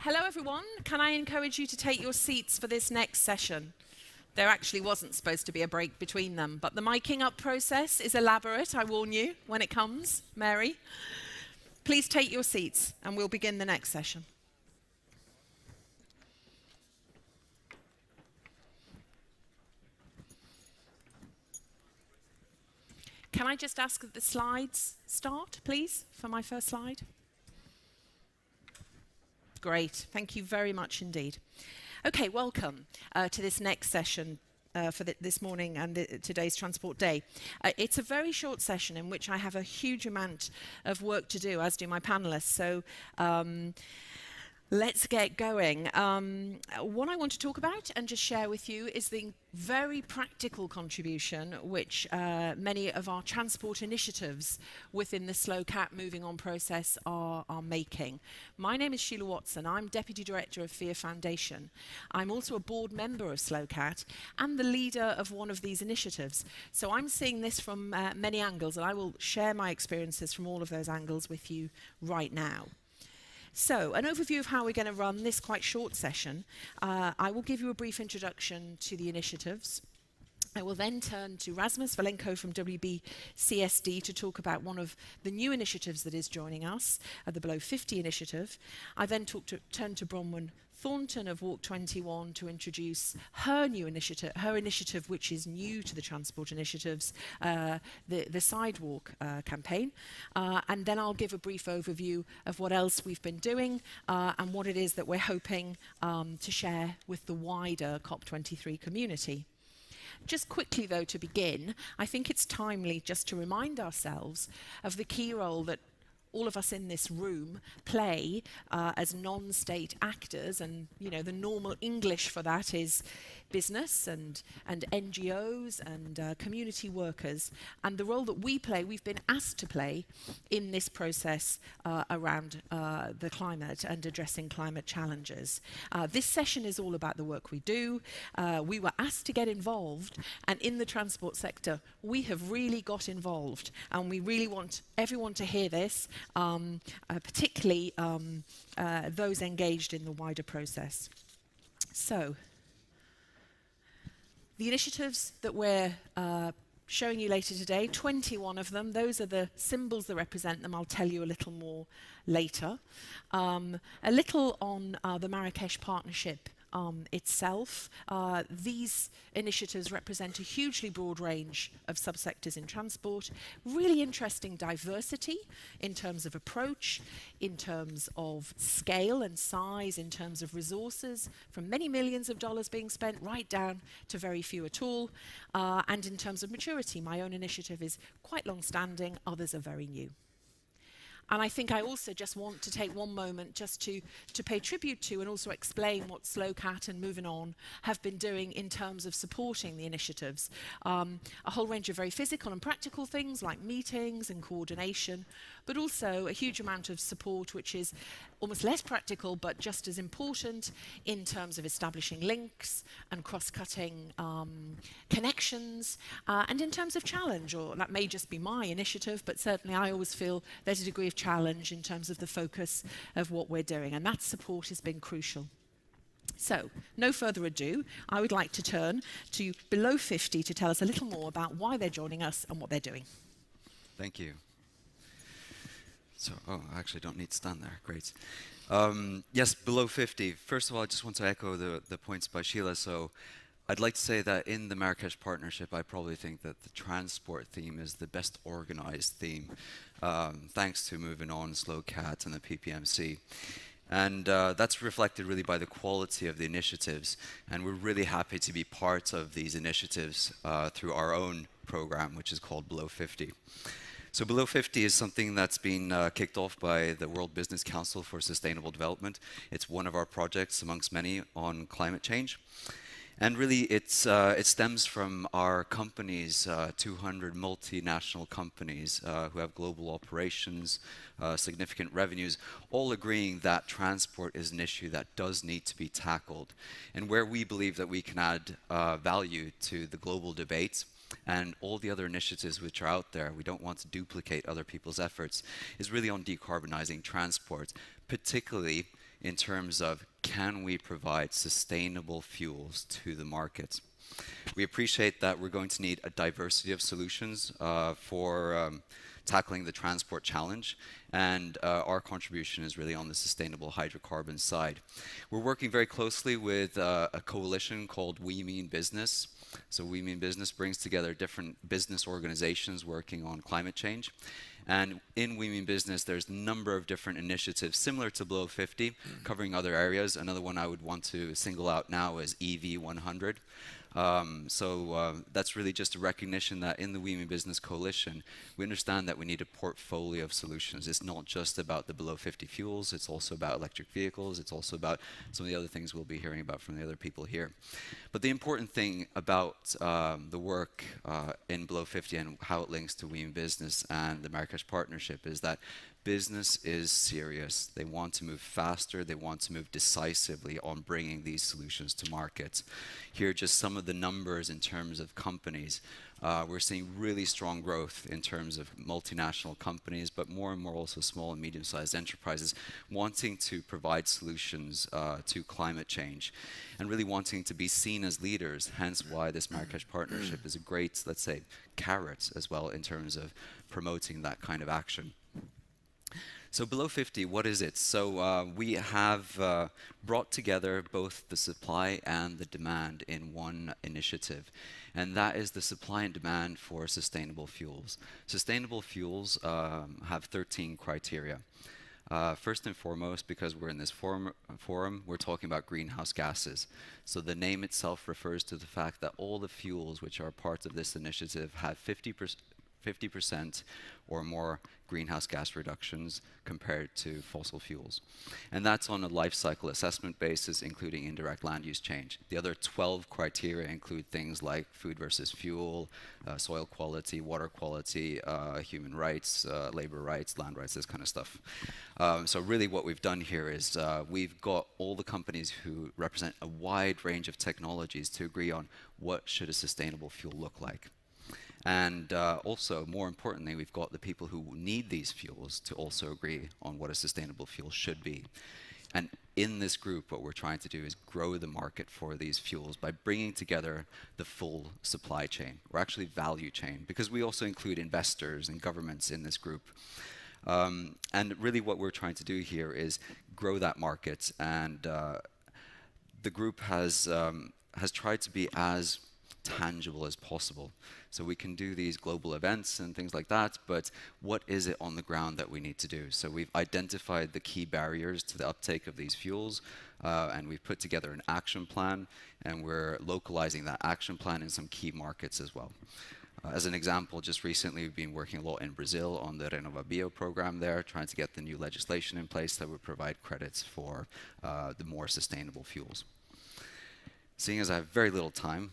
Hello everyone, can I encourage you to take your seats for this next session? There actually wasn't supposed to be a break between them, but the miking up process is elaborate, I warn you, when it comes. Mary, please take your seats and we'll begin the next session. Can I just ask that the slides start, please, for my first slide? Great, thank you very much indeed. Okay, welcome to this next session for this morning and today's Transport Day. It's a very short session in which I have a huge amount of work to do, as do my panelists, so let's get going. What I want to talk about and just share with you is the very practical contribution which many of our transport initiatives within the Slow Cat moving on process are making. My name is Sheila Watson. I'm Deputy Director of FEAR Foundation. I'm also a board member of Slow Cat and the leader of one of these initiatives. So I'm seeing this from many angles, and I will share my experiences from all of those angles with you right now. So, an overview of how we're going to run this quite short session. I will give you a brief introduction to the initiatives. I will then turn to Rasmus Valanko from WBCSD to talk about one of the new initiatives that is joining us, the Below 50 initiative. I then turn to Bronwyn Thornton of Walk 21 to introduce her new initiative, which is new to the transport initiatives, the Sidewalk campaign. And then I'll give a brief overview of what else we've been doing and what it is that we're hoping to share with the wider COP23 community. Just quickly, though, to begin, I think it's timely just to remind ourselves of the key role that all of us in this room play as non-state actors, and the normal English for that is business and NGOs and community workers, and the role that we've been asked to play in this process around the climate and addressing climate challenges. This session is all about the work we do. We were asked to get involved, and in the transport sector we have really got involved, and we really want everyone to hear this, particularly those engaged in the wider process. So, the initiatives that we're showing you later today, 21 of them, those are the symbols that represent them. I'll tell you a little more later. A little on the Marrakesh Partnership itself. These initiatives represent a hugely broad range of subsectors in transport, really interesting diversity in terms of approach, in terms of scale and size, in terms of resources, from many millions of dollars being spent right down to very few at all, and in terms of maturity. My own initiative is quite long-standing, others are very new. And I think I also just want to take one moment just to pay tribute to and also explain what Slow Cat and Moving On have been doing in terms of supporting the initiatives. A whole range of very physical and practical things like meetings and coordination, but also a huge amount of support which is almost less practical but just as important in terms of establishing links and cross-cutting connections, and in terms of challenge, or that may just be my initiative, but certainly I always feel there's a degree of challenge in terms of the focus of what we're doing, and that support has been crucial. So, no further ado, I would like to turn to Below 50 to tell us a little more about why they're joining us and what they're doing. Thank you. So, I actually don't need to stand there. Great. Yes, Below 50. First of all, I just want to echo the points by Sheila. So, I'd like to say that in the Marrakesh Partnership, I probably think that the transport theme is the best organized theme, thanks to Moving On, Slow Cat, and the PPMC. And that's reflected really by the quality of the initiatives. And we're really happy to be part of these initiatives through our own program, which is called Below 50. So Below 50 is something that's been kicked off by the World Business Council for Sustainable Development. It's one of our projects amongst many on climate change. And really, it stems from our companies, 200 multinational companies who have global operations, significant revenues, all agreeing that transport is an issue that does need to be tackled. And where we believe that we can add value to the global debate and all the other initiatives which are out there, we don't want to duplicate other people's efforts, is really on decarbonizing transport, particularly in terms of can we provide sustainable fuels to the market. We appreciate that we're going to need a diversity of solutions for tackling the transport challenge, and our contribution is really on the sustainable hydrocarbon side. We're working very closely with a coalition called We Mean Business. So We Mean Business brings together different business organizations working on climate change. And in We Mean Business, there's a number of different initiatives similar to Below 50, covering other areas. Another one I would want to single out now is EV 100. That's really just a recognition that in the We Mean Business Coalition, we understand that we need a portfolio of solutions. It's not just about the below 50 fuels, it's also about electric vehicles, it's also about some of the other things we'll be hearing about from the other people here. But the important thing about the work in Below 50 and how it links to We Mean Business and the Marrakesh Partnership is that business is serious. They want to move faster. They want to move decisively on bringing these solutions to market. Here are just some of the numbers in terms of companies. We're seeing really strong growth in terms of multinational companies, but more and more also small and medium-sized enterprises wanting to provide solutions to climate change and really wanting to be seen as leaders, hence why this Marrakesh Partnership is a great, let's say, carrot as well in terms of promoting that kind of action. So Below 50, what is it? So we have brought together both the supply and the demand in one initiative, and that is the supply and demand for sustainable fuels. Sustainable fuels have 13 criteria. First and foremost, because we're in this forum, we're talking about greenhouse gases. So the name itself refers to the fact that all the fuels which are part of this initiative have 50% or more greenhouse gas reductions compared to fossil fuels. And that's on a life cycle assessment basis, including indirect land use change. The other 12 criteria include things like food versus fuel, soil quality, water quality, human rights, labor rights, land rights, this kind of stuff. So really what we've done here is we've got all the companies who represent a wide range of technologies to agree on what should a sustainable fuel look like. And also, more importantly, we've got the people who need these fuels to also agree on what a sustainable fuel should be. And in this group, what we're trying to do is grow the market for these fuels by bringing together the full supply chain, or actually value chain, because we also include investors and governments in this group. And really what we're trying to do here is grow that market. And the group has tried to be as tangible as possible. So we can do these global events and things like that, but what is it on the ground that we need to do? So we've identified the key barriers to the uptake of these fuels, and we've put together an action plan, and we're localizing that action plan in some key markets as well. As an example, just recently we've been working a lot in Brazil on the RenovaBio program there, trying to get the new legislation in place that would provide credits for the more sustainable fuels. Seeing as I have very little time,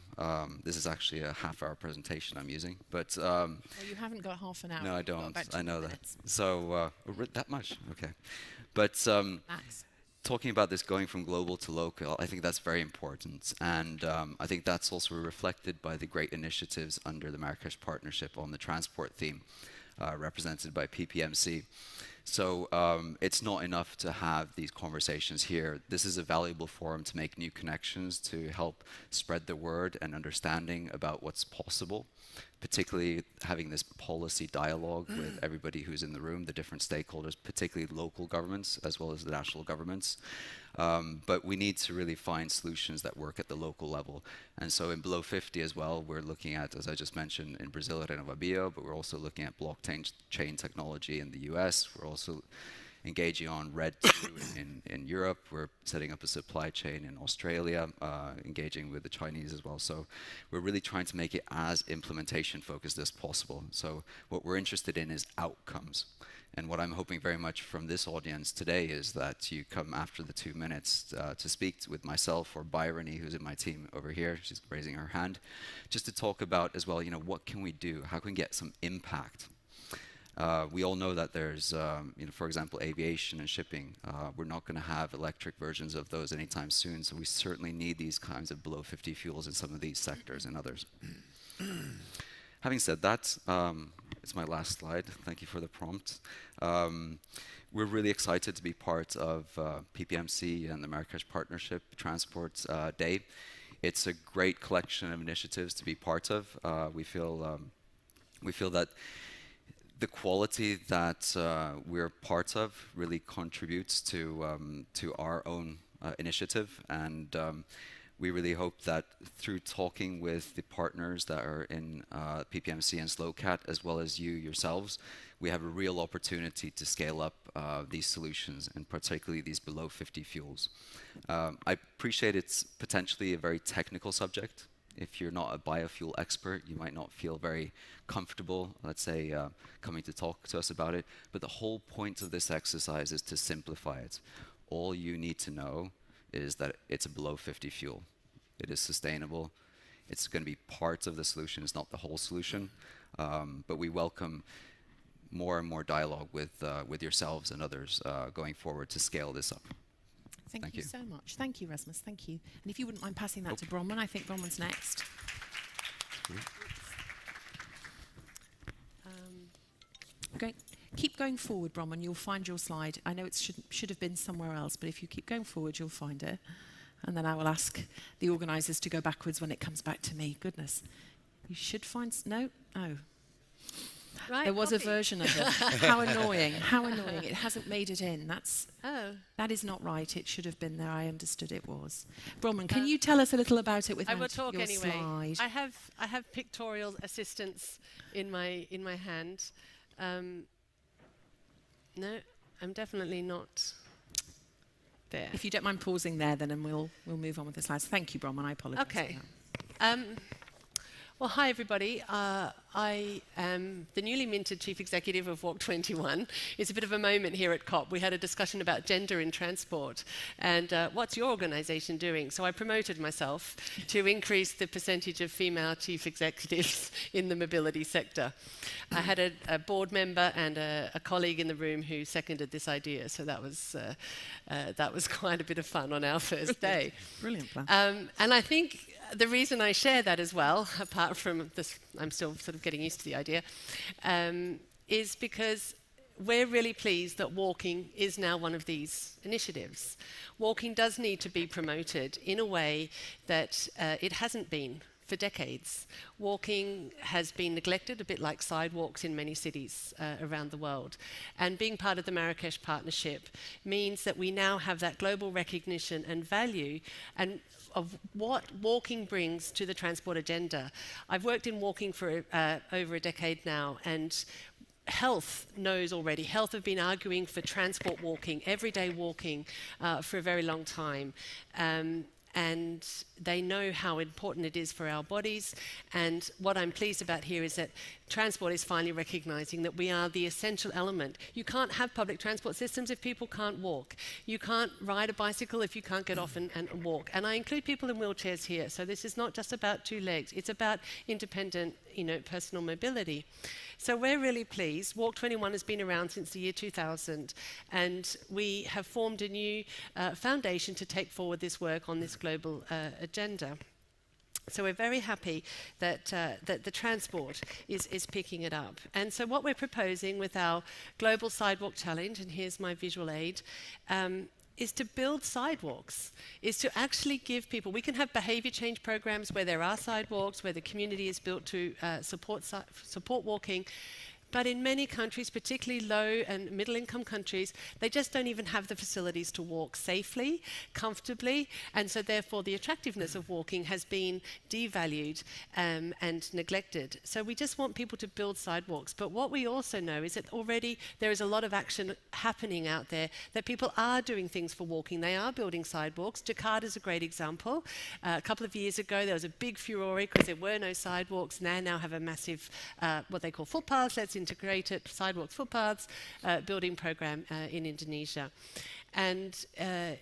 this is actually a half-hour presentation I'm using, but... well, you haven't got half an hour. No, I don't. I know minutes. that. So, that much? Okay. But Max. talking about this going from global to local, I think that's very important. And I think that's also reflected by the great initiatives under the Marrakesh Partnership on the transport theme, represented by PPMC. So it's not enough to have these conversations here. This is a valuable forum to make new connections, to help spread the word and understanding about what's possible, particularly having this policy dialogue with everybody who's in the room, the different stakeholders, particularly local governments as well as the national governments. But we need to really find solutions that work at the local level. And so in Below 50 as well, we're looking at, as I just mentioned, in Brazil, RenovaBio, but we're also looking at blockchain technology in the US. We're also engaging on RED 2 in Europe. We're setting up a supply chain in Australia, engaging with the Chinese as well. So we're really trying to make it as implementation focused as possible. So what we're interested in is outcomes. And what I'm hoping very much from this audience today is that you come after the 2 minutes to speak with myself or Byrony, who's in my team over here. She's raising her hand, just to talk about as well, what can we do? How can we get some impact? We all know that there's, for example, aviation and shipping. We're not going to have electric versions of those anytime soon, so we certainly need these kinds of below 50 fuels in some of these sectors and others. Having said that, it's my last slide. Thank you for the prompt. we're really excited to be part of PPMC and the Marrakesh Partnership Transport Day. It's a great collection of initiatives to be part of. We feel that the quality that we're part of really contributes to our own initiative, and we really hope that through talking with the partners that are in PPMC and SLOCAT, as well as you yourselves, we have a real opportunity to scale up these solutions, and particularly these below 50 fuels. I appreciate it's potentially a very technical subject. If you're not a biofuel expert, you might not feel very comfortable, let's say, coming to talk to us about it. But the whole point of this exercise is to simplify it. All you need to know is that it's a below 50 fuel. It is sustainable. It's going to be part of the solution. It's not the whole solution. But we welcome more and more dialogue with yourselves and others going forward to scale this up. Thank you so much. Thank you, Rasmus. Thank you. And if you wouldn't mind passing that to Bronwyn, I think Bronwyn's next. Great. Keep going forward, Bronwyn. You'll find your slide. I know it should have been somewhere else, but if you keep going forward, you'll find it. And then I will ask the organisers to go backwards when it comes back to me. Goodness. You should find... No? Oh. Right, there was a version of it. How annoying. How annoying. It hasn't made it in. That is not right. It should have been there. I understood it was. Bronwyn, can you tell us a little about it without I will talk your anyway. slide? I have pictorial assistance in my hand. No, I'm definitely not there. If you don't mind pausing there, then and we'll move on with the slides. Thank you, Bronwyn. I apologise. Okay. Well, hi everybody. I am the newly minted Chief Executive of Walk 21. It's a bit of a moment here at COP. We had a discussion about gender in transport and what's your organisation doing? So I promoted myself to increase the percentage of female Chief Executives in the mobility sector. I had a board member and a colleague in the room who seconded this idea, so that was quite a bit of fun on our first day. Brilliant plan. And I think the reason I share that as well, apart from this, I'm still sort of getting used to the idea, is because we're really pleased that walking is now one of these initiatives. Walking does need to be promoted in a way that it hasn't been for decades. Walking has been neglected, a bit like sidewalks in many cities around the world. And being part of the Marrakesh Partnership means that we now have that global recognition and value and of what walking brings to the transport agenda. I've worked in walking for over a decade now, and Health knows already. Health have been arguing for transport walking, everyday walking, for a very long time. And they know how important it is for our bodies. And what I'm pleased about here is that transport is finally recognising that we are the essential element. You can't have public transport systems if people can't walk. You can't ride a bicycle if you can't get off and walk. And I include people in wheelchairs here. So this is not just about two legs. It's about independent, personal mobility. So we're really pleased. Walk 21 has been around since the year 2000, and we have formed a new foundation to take forward this work on this global agenda. So we're very happy that the transport is picking it up. And so what we're proposing with our Global Sidewalk Challenge, and here's my visual aid, is to build sidewalks, is to actually give people, we can have behaviour change programs where there are sidewalks, where the community is built to support walking. But in many countries, particularly low and middle income countries, they just don't even have the facilities to walk safely, comfortably, and so therefore the attractiveness of walking has been devalued and neglected. So we just want people to build sidewalks. But what we also know is that already there is a lot of action happening out there, that people are doing things for walking. They are building sidewalks. Jakarta is a great example. A couple of years ago, there was a big furore because there were no sidewalks, and they now have a massive, what they call footpaths. That's integrated sidewalks, footpaths building program in Indonesia. And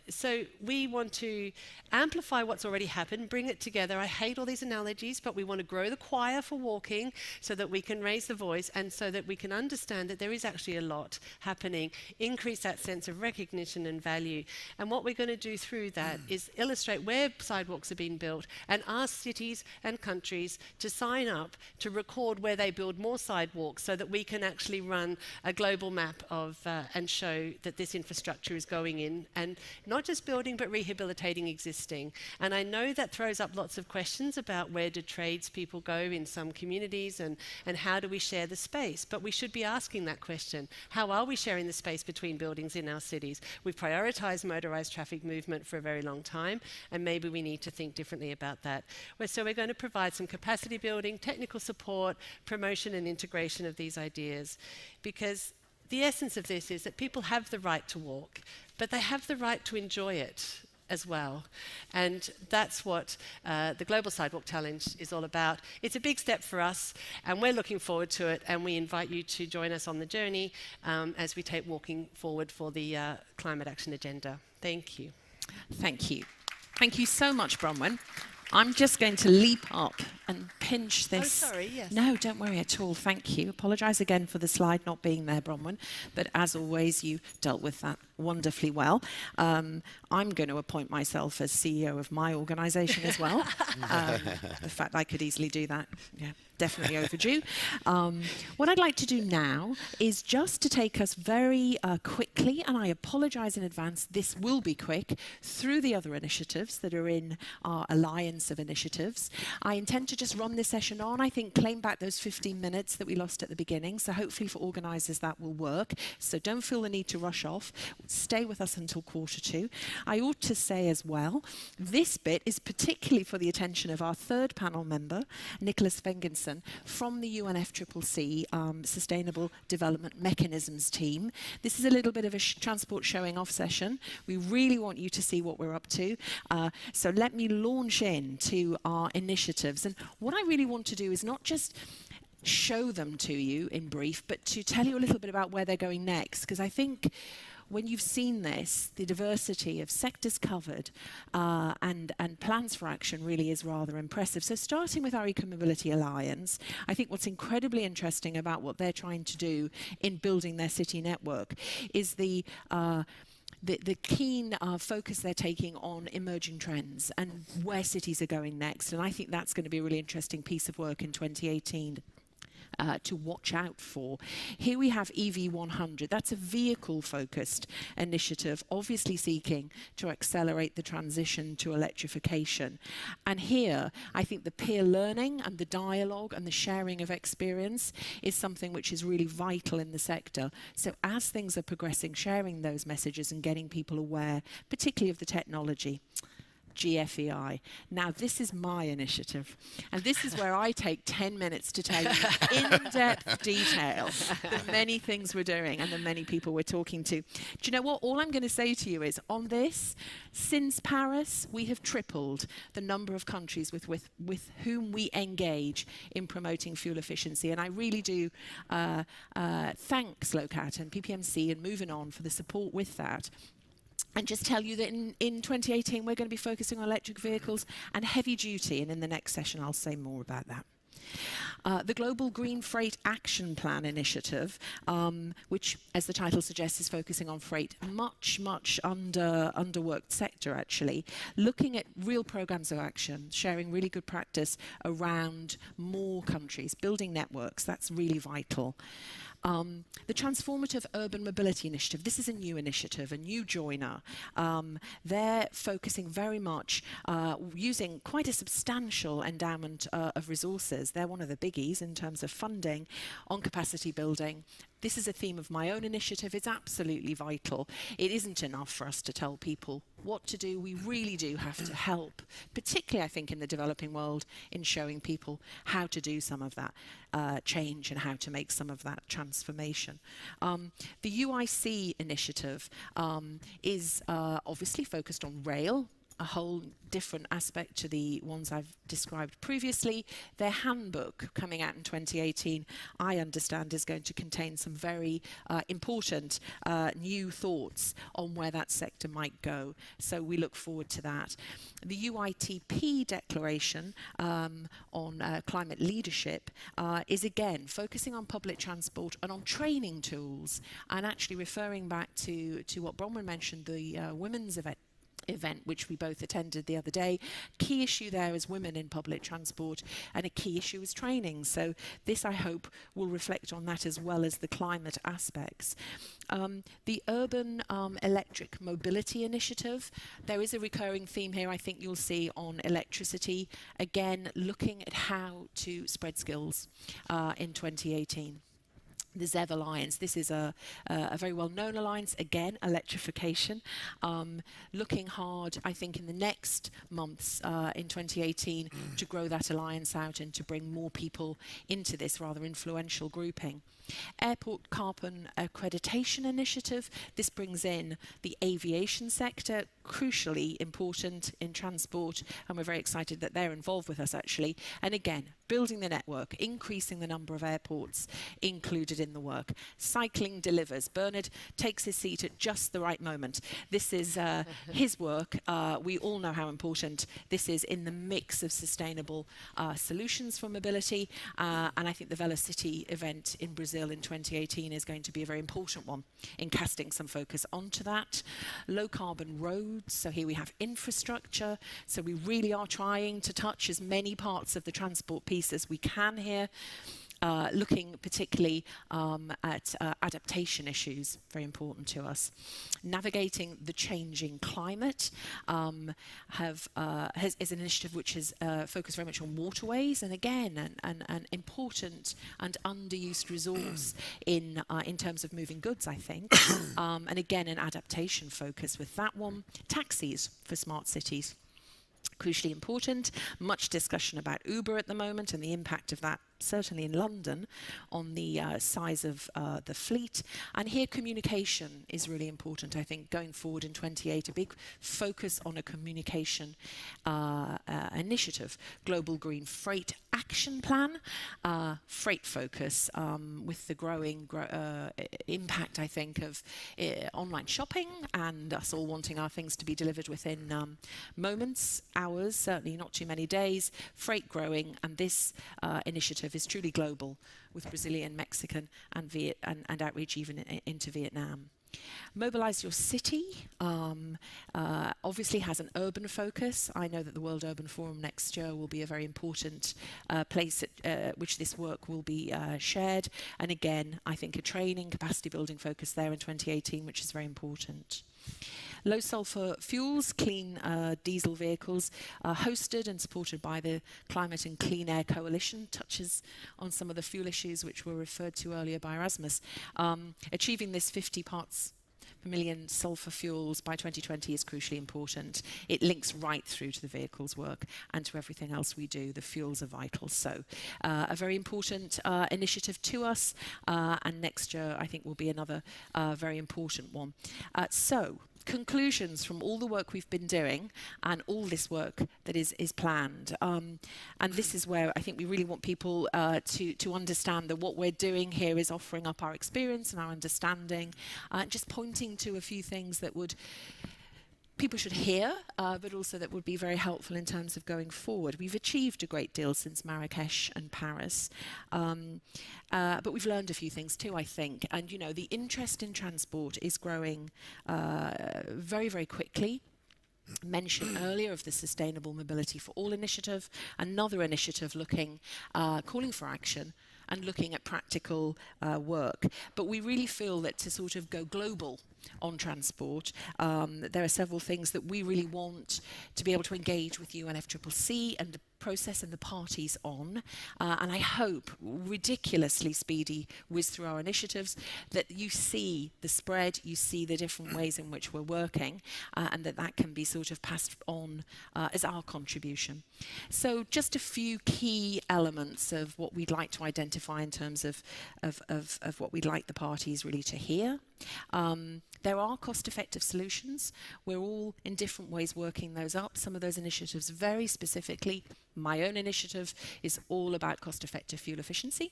so we want to amplify what's already happened, bring it together. I hate all these analogies, but we want to grow the choir for walking so that we can raise the voice and so that we can understand that there is actually a lot happening, increase that sense of recognition and value. And what we're going to do through that is illustrate where sidewalks are being built and ask cities and countries to sign up to record where they build more sidewalks so that we can actually run a global map of and show that this infrastructure is going in and not just building but rehabilitating existing. And I know that throws up lots of questions about where do tradespeople go in some communities and how do we share the space, but we should be asking that question. How are we sharing the space between buildings in our cities? We've prioritised motorised traffic movement for a very long time, and maybe we need to think differently about that. So we're going to provide some capacity building, technical support, promotion and integration of these ideas, because the essence of this is that people have the right to walk, but they have the right to enjoy it as well. And that's what the Global Sidewalk Challenge is all about. It's a big step for us, and we're looking forward to it, and we invite you to join us on the journey as we take walking forward for the climate action agenda. Thank you. Thank you. Thank you so much, Bronwyn. I'm just going to leap up and pinch this. Oh, sorry, yes. No, don't worry at all. Thank you. Apologise again for the slide not being there, Bronwyn. But as always, you dealt with that wonderfully well. I'm going to appoint myself as CEO of my organisation as well. The fact I could easily do that, yeah, definitely overdue. What I'd like to do now is just to take us very quickly, and I apologise in advance, this will be quick, through the other initiatives that are in our alliance of initiatives. I intend to just run this session on, I think, claim back those 15 minutes that we lost at the beginning, so hopefully for organisers that will work. So don't feel the need to rush off. Stay with us until 1:45. I ought to say as well, this bit is particularly for the attention of our third panel member, Nicholas Vengensen, from the UNFCCC Sustainable Development Mechanisms team. This is a little bit of a transport showing off session. We really want you to see what we're up to. So let me launch into our initiatives. And what I really want to do is not just show them to you in brief, but to tell you a little bit about where they're going next, because I think when you've seen this, the diversity of sectors covered and plans for action really is rather impressive. So starting with our Eco-Mobility Alliance, I think what's incredibly interesting about what they're trying to do in building their city network is the keen focus they're taking on emerging trends and where cities are going next. And I think that's going to be a really interesting piece of work in 2018. To watch out for. Here we have EV100. That's a vehicle-focused initiative, obviously seeking to accelerate the transition to electrification. And here, I think the peer learning and the dialogue and the sharing of experience is something which is really vital in the sector. So as things are progressing, sharing those messages and getting people aware, particularly of the technology. GFEI. Now, this is my initiative, and this is where I take 10 minutes to tell you in-depth detail the many things we're doing and the many people we're talking to. Do you know what? All I'm going to say to you is, on this, since Paris, we have tripled the number of countries with whom we engage in promoting fuel efficiency, and I really do thank SLOCAT and PPMC and Moving On for the support with that. And just tell you that in 2018, we're going to be focusing on electric vehicles and heavy duty, and in the next session, I'll say more about that. The Global Green Freight Action Plan initiative, which, as the title suggests, is focusing on freight, much underworked sector, actually, looking at real programs of action, sharing really good practice around more countries, building networks, that's really vital. The Transformative Urban Mobility Initiative, this is a new initiative, a new joiner. They're focusing very much, using quite a substantial endowment of resources. They're one of the biggies in terms of funding on capacity building. This is a theme of my own initiative. It's absolutely vital. It isn't enough for us to tell people what to do. We really do have to help, particularly, I think, in the developing world, in showing people how to do some of that change and how to make some of that transformation. The UIC initiative is obviously focused on rail, a whole different aspect to the ones I've described previously. Their handbook coming out in 2018, I understand, is going to contain some very important new thoughts on where that sector might go. So we look forward to that. The UITP declaration on climate leadership is again focusing on public transport and on training tools, and actually referring back to what Bronwyn mentioned, the women's event which we both attended the other day. Key issue there is women in public transport, and a key issue is training. So this, I hope, will reflect on that as well as the climate aspects. The Urban Electric Mobility Initiative, there is a recurring theme here I think you'll see on electricity, again looking at how to spread skills in 2018. The ZEV Alliance, this is a very well-known alliance, again, electrification, looking hard, I think, in the next months in 2018 to grow that alliance out and to bring more people into this rather influential grouping. Airport Carbon Accreditation Initiative, this brings in the aviation sector, crucially important in transport, and we're very excited that they're involved with us actually. And again, building the network, increasing the number of airports included in the work. Cycling delivers. Bernard takes his seat at just the right moment. This is his work. We all know how important this is in the mix of sustainable solutions for mobility, and I think the Velocity event in Brazil in 2018 is going to be a very important one in casting some focus onto that. Low carbon roads, so here we have infrastructure, so we really are trying to touch as many parts of the transport piece as we can here. Looking particularly at adaptation issues, very important to us. Navigating the changing climate is an initiative which has focused very much on waterways, and again, an important and underused resource in terms of moving goods, I think. And again, an adaptation focus with that one. Taxis for smart cities. Crucially important. Much discussion about Uber at the moment and the impact of that, certainly in London, on the size of the fleet. And here communication is really important, I think, going forward in 28, a big focus on a communication initiative. Global Green Freight Action Plan, freight focus with the growing impact, I think, of online shopping and us all wanting our things to be delivered within moments, hours, certainly not too many days. Freight growing, and this initiative is truly global, with Brazilian, Mexican, and outreach even into Vietnam. Mobilize Your City obviously has an urban focus. I know that the World Urban Forum next year will be a very important place at which this work will be shared. And again, I think a training capacity building focus there in 2018, which is very important. Low sulfur fuels, clean diesel vehicles, hosted and supported by the Climate and Clean Air Coalition, touches on some of the fuel issues which were referred to earlier by Rasmus. Achieving this 50 parts per million sulfur fuels by 2020 is crucially important. It links right through to the vehicles work and to everything else we do. The fuels are vital. So a very important initiative to us, and next year I think will be another very important one. So conclusions from all the work we've been doing and all this work that is planned. And this is where I think we really want people to understand that what we're doing here is offering up our experience and our understanding, just pointing to a few things that people should hear, but also that would be very helpful in terms of going forward. We've achieved a great deal since Marrakesh and Paris, but we've learned a few things too, I think. And, you know, the interest in transport is growing very, very quickly. Mentioned earlier of the Sustainable Mobility for All initiative, another initiative calling for action and looking at practical work. But we really feel that to sort of go global on transport, there are several things that we really want to be able to engage with UNFCCC and the process and the parties on, and I hope ridiculously speedy whiz through our initiatives, that you see the spread, you see the different ways in which we're working, and that can be sort of passed on as our contribution. So just a few key elements of what we'd like to identify in terms of what we'd like the parties really to hear. There are cost-effective solutions. We're all in different ways working those up. Some of those initiatives very specifically, my own initiative is all about cost-effective fuel efficiency.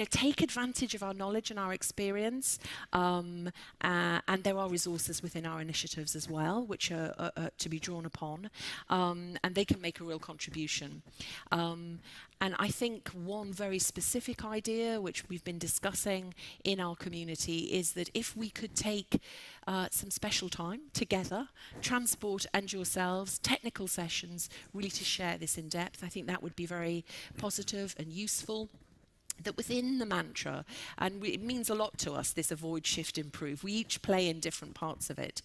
Take advantage of our knowledge and our experience, and there are resources within our initiatives as well, which are to be drawn upon, and they can make a real contribution. And I think one very specific idea, which we've been discussing in our community, is that if we could take some special time together, transport and yourselves, technical sessions, really to share this in depth, I think that would be very positive and useful. That within the mantra, and it means a lot to us, this avoid, shift, improve. We each play in different parts of it.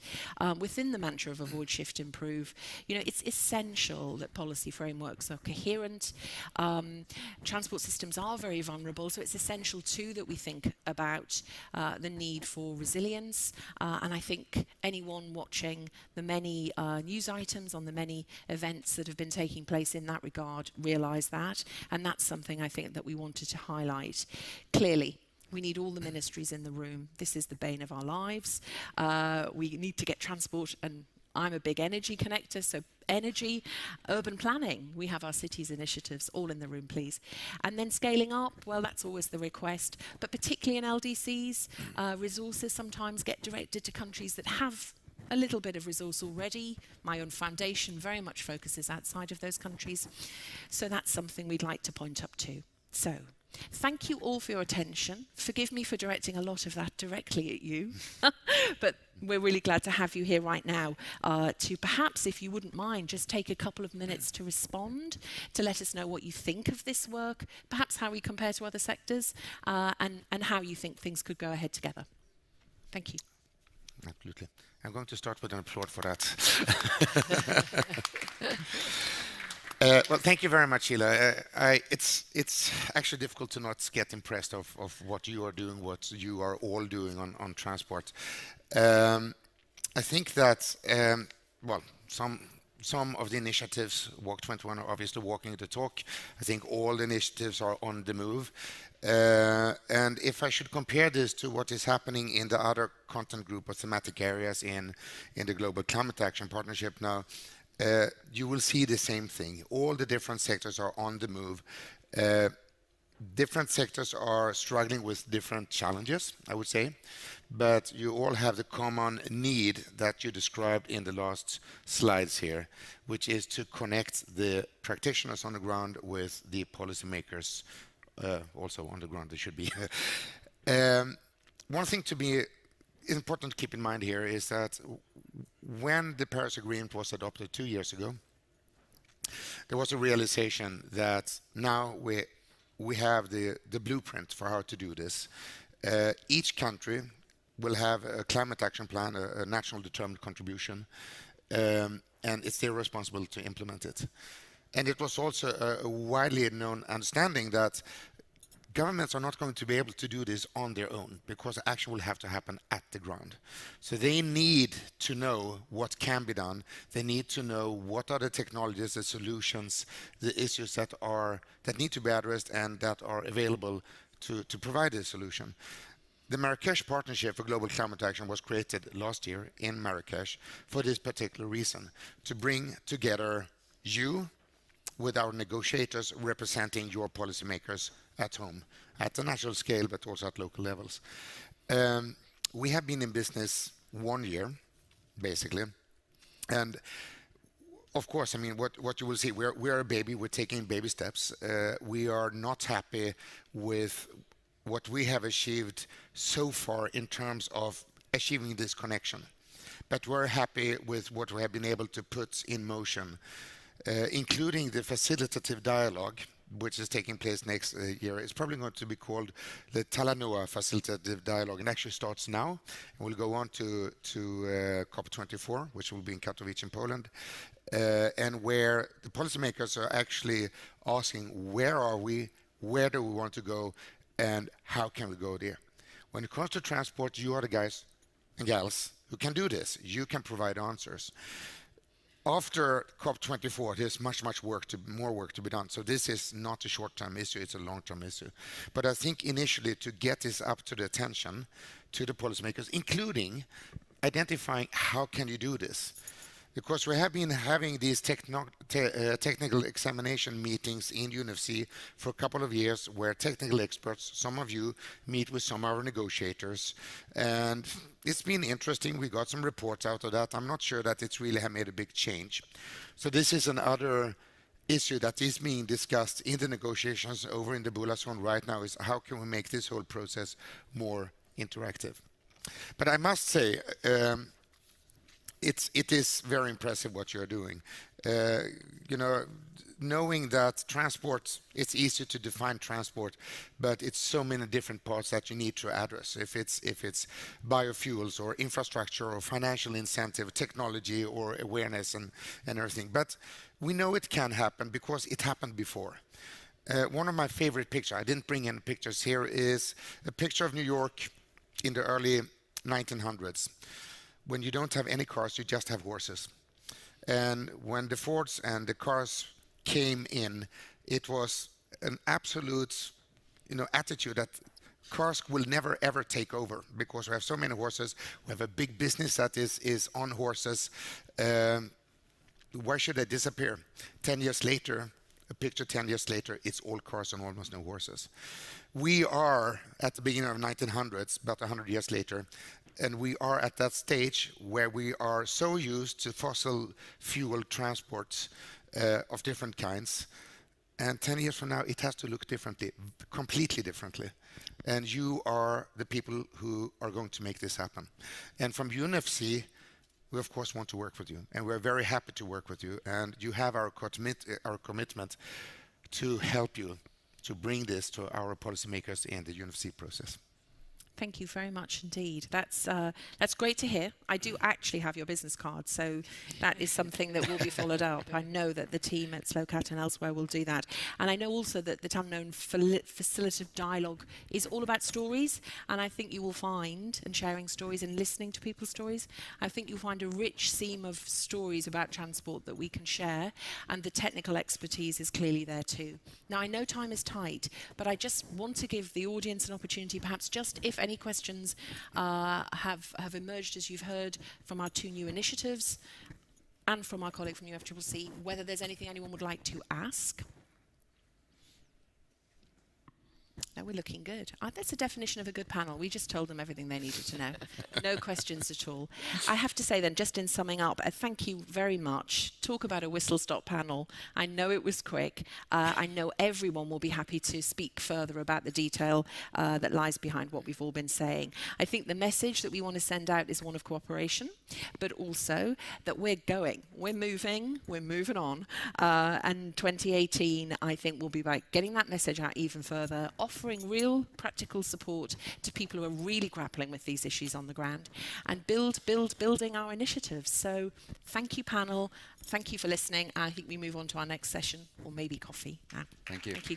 Within the mantra of avoid, shift, improve, it's essential that policy frameworks are coherent. Transport systems are very vulnerable, so it's essential too that we think about the need for resilience. And I think anyone watching the many news items on the many events that have been taking place in that regard realise that. And that's something I think that we wanted to highlight. Clearly, we need all the ministries in the room. This is the bane of our lives. We need to get transport, and I'm a big energy connector, so energy, urban planning. We have our cities initiatives all in the room, please. And then scaling up, well, that's always the request, but particularly in LDCs, resources sometimes get directed to countries that have a little bit of resource already. My own foundation very much focuses outside of those countries. So that's something we'd like to point up to. So, thank you all for your attention. Forgive me for directing a lot of that directly at you, but we're really glad to have you here right now to perhaps, if you wouldn't mind, just take a couple of minutes to respond, to let us know what you think of this work, perhaps how we compare to other sectors, and how you think things could go ahead together. Thank you. Absolutely. I'm going to start with an applaud for that. Well, thank you very much, Sheila. It's actually difficult to not get impressed of what you are doing, what you are all doing on transport. I think that, some of the initiatives, Walk 21, are obviously walking the talk. I think all the initiatives are on the move. And if I should compare this to what is happening in the other content group or thematic areas in the Global Climate Action Partnership now, you will see the same thing. All the different sectors are on the move. Different sectors are struggling with different challenges, I would say, but you all have the common need that you described in the last slides here, which is to connect the practitioners on the ground with the policymakers also on the ground. They should be. One thing to be important to keep in mind here is that when the Paris Agreement was adopted 2 years ago, there was a realization that now we have the blueprint for how to do this. Each country will have a climate action plan, a national determined contribution, and it's their responsibility to implement it. And it was also a widely known understanding that governments are not going to be able to do this on their own because action will have to happen at the ground. So they need to know what can be done. They need to know what are the technologies, the solutions, the issues that need to be addressed and that are available to provide a solution. The Marrakesh Partnership for Global Climate Action was created last year in Marrakesh for this particular reason, to bring together you with our negotiators representing your policymakers at home, at the national scale, but also at local levels. We have been in business 1 year, basically. And of course, I mean, what you will see, we're a baby, we're taking baby steps. We are not happy with what we have achieved so far in terms of achieving this connection. But we're happy with what we have been able to put in motion, including the facilitative dialogue, which is taking place next year. It's probably going to be called the Talanoa Facilitative Dialogue, and actually starts now, and will go on to COP24, which will be in Katowice in Poland, and where the policymakers are actually asking, where are we, where do we want to go, and how can we go there? When it comes to transport, you are the guys and gals who can do this. You can provide answers. After COP24, there's more work to be done. So this is not a short-term issue, it's a long-term issue. But I think initially to get this up to the attention, to the policymakers, including identifying how can you do this. Because we have been having these technical examination meetings in UNFC for a couple of years where technical experts, some of you, meet with some of our negotiators. And it's been interesting. We got some reports out of that. I'm not sure that it's really have made a big change. So this is another issue that is being discussed in the negotiations over in the Bula zone right now, is how can we make this whole process more interactive. But I must say, it is very impressive what you're doing. Knowing that transport, it's easy to define transport, but it's so many different parts that you need to address. If it's biofuels or infrastructure or financial incentive, technology or awareness and everything. But we know it can happen because it happened before. One of my favorite pictures, I didn't bring any pictures here, is a picture of New York in the early 1900s. When you don't have any cars, you just have horses. And when the Fords and the cars came in, it was an absolute, attitude that cars will never ever take over because we have so many horses. We have a big business that is on horses. Why should they disappear? 10 years later, a picture 10 years later, it's all cars and almost no horses. We are at the beginning of 1900s, about 100 years later, and we are at that stage where we are so used to fossil fuel transports of different kinds. And 10 years from now, it has to look differently, completely differently. And you are the people who are going to make this happen. And from UNFC, we of course want to work with you. And we're very happy to work with you. And you have our commitment to help you to bring this to our policymakers in the UNFC process. Thank you very much indeed. That's great to hear. I do actually have your business card, so that is something that will be followed up. I know that the team at SLOCAT and elsewhere will do that. And I know also that the Unknown Facilitative Dialogue is all about stories, and I think you will find, and sharing stories and listening to people's stories, I think you'll find a rich seam of stories about transport that we can share, and the technical expertise is clearly there too. Now, I know time is tight, but I just want to give the audience an opportunity, perhaps just if any questions have emerged, as you've heard from our two new initiatives and from our colleague from UNFCCC, whether there's anything anyone would like to ask. No, we're looking good. That's a definition of a good panel. We just told them everything they needed to know. No questions at all. I have to say then, just in summing up, thank you very much. Talk about a whistle-stop panel. I know it was quick. I know everyone will be happy to speak further about the detail that lies behind what we've all been saying. I think the message that we want to send out is one of cooperation, but also that we're going, we're moving on. And 2018, I think, will be about getting that message out even further, offering real practical support to people who are really grappling with these issues on the ground, and building our initiatives. So thank you, panel. Thank you for listening. I think we move on to our next session, or maybe coffee now. Thank you. Thank you.